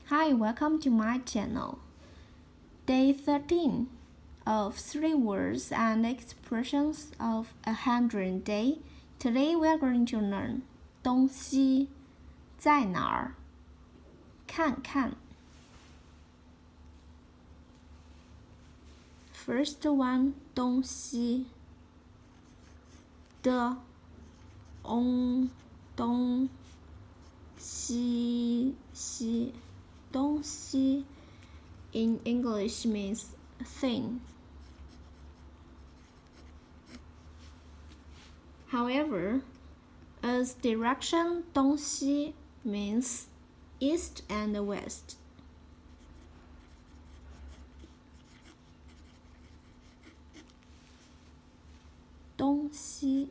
Hi, welcome to my channel. Day 13 of 3 words and expressions of a handwritten day. Today we are going to learn 东西在哪儿？看看。First one 东西的东西东西 in English means thing. However, as direction 东西 means east and west. 东西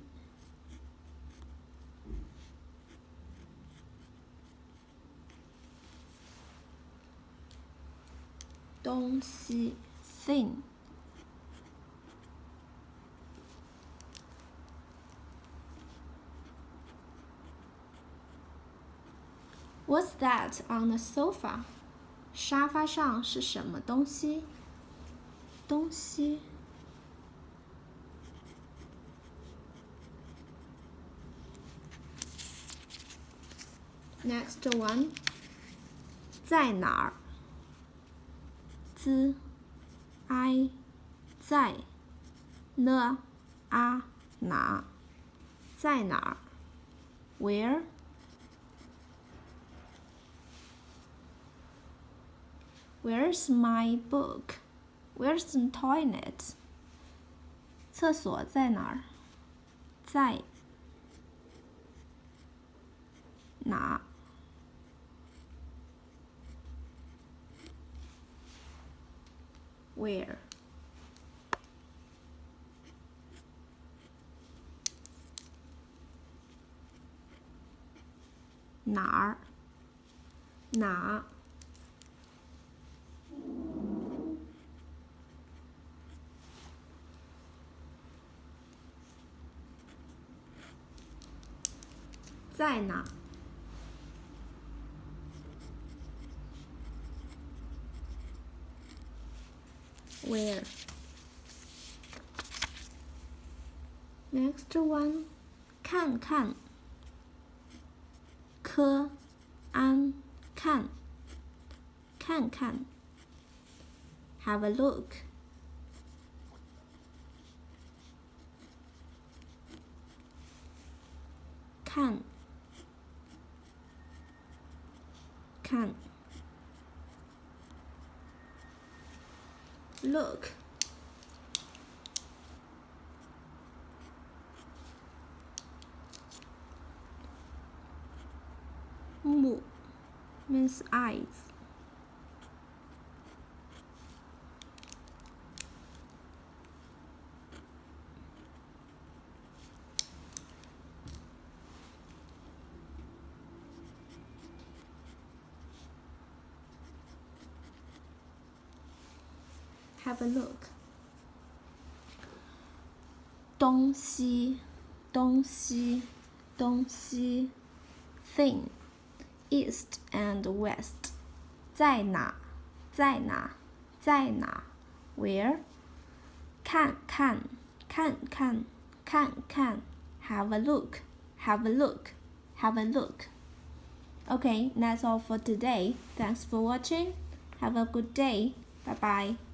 东西 thing. What's that on the sofa? 沙发上是什么东西？东西。Next one. 在哪儿？在哪在哪儿 Where? Where's my book? Where's the toilet? 厕所在哪儿？在哪？Where? 哪在哪 Where? Next one. 看看科安看 Have a look. 看 Look. Mu means eyes. Have a look. 东西 thing east and west 在哪 Where? 看 Have a look. Okay, that's all for today. Thanks for watching. Have a good day. Bye bye.